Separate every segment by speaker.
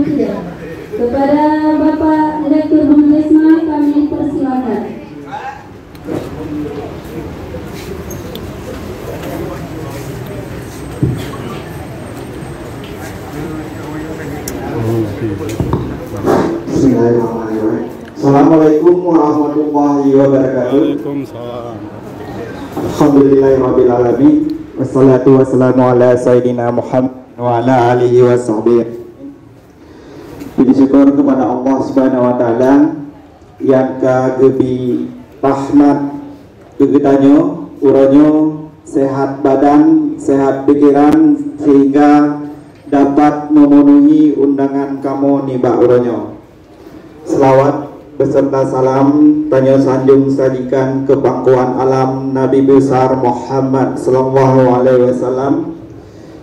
Speaker 1: tidak. Kepada Bapak Direktur Bumdesma kami persilakan.
Speaker 2: Bismillahirrahmanirrahim. Assalamualaikum warahmatullahi wabarakatuh.
Speaker 3: Waalaikumsalam.
Speaker 2: Alhamdulillahirabbil alamin. Wassalatu wassalamu ala sayyidina Muhammad wa ala alihi washabbihi. Puji syukur kepada Allah Subhanahu wa taala yang kagebi rahmat kegitannya uronyo sehat badan, sehat pikiran sehingga dapat memenuhi undangan kamu niba uronyo. Selawat beserta salam tanya sanjung sajikan ke pangkuan alam Nabi besar Muhammad sallallahu alaihi wasallam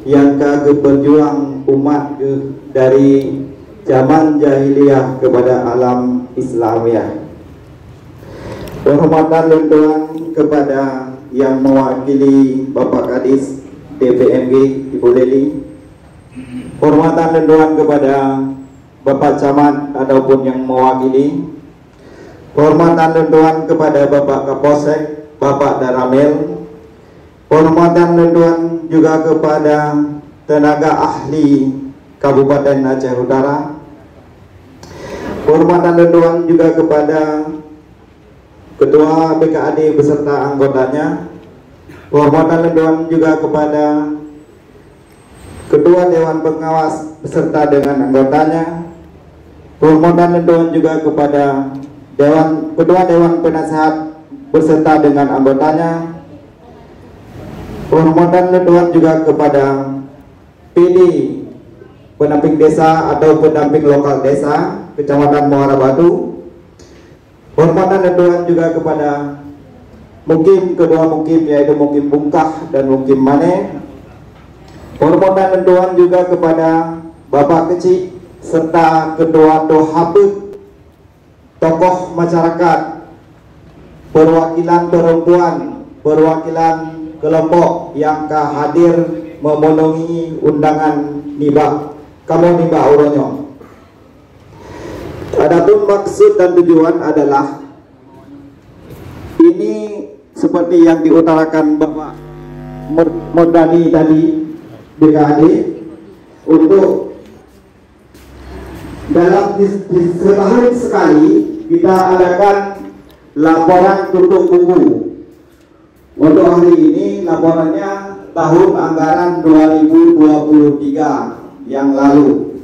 Speaker 2: yang kagak berjuang umat dari zaman jahiliyah kepada alam Islamiyah. Penghormatan lentuan kepada yang mewakili Bapak Kadis DPMG Ibu Leli. Penghormatan lentuan kepada Bapak Camat ataupun yang mewakili. Penghormatan lentuan kepada Bapak Kapolsek, Bapak Daramel. Penghormatan lentuan juga kepada tenaga ahli Kabupaten Aceh Utara. Penghormatan lentuan juga kepada Ketua BKAD beserta anggotanya. Penghormatan lentuan juga kepada Ketua Dewan Pengawas beserta dengan anggotanya. Penghormatan lentuan juga kepada Ketua Dewan Penasehat beserta dengan anggotanya. Penghormatan lentuan juga kepada PD pendamping desa atau pendamping lokal desa Kecamatan Muara Batu. Penghormatan lentuan juga kepada Mukim, kedua Mukim yaitu Mukim Bungkah dan Mukim Mane. Penghormatan lentuan juga kepada Bapak Kecik serta Ketua Dohabut, tokoh masyarakat, perwakilan perempuan, perwakilan kelompok yang hadir memenuhi undangan niba kamu niba uronyo. Adapun maksud dan tujuan adalah ini seperti yang diutarakan Bapak Mordani tadi BKAD untuk dalam setahun sekali kita adakan laporan tutup buku. Untuk hari ini laporannya tahun anggaran 2023 yang lalu.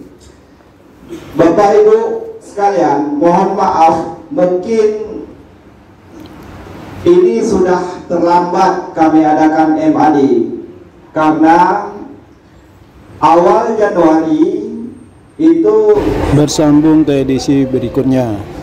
Speaker 2: Bapak Ibu sekalian, mohon maaf mungkin ini sudah terlambat kami adakan MAD karena awal Januari itu
Speaker 3: Bersambung ke edisi berikutnya.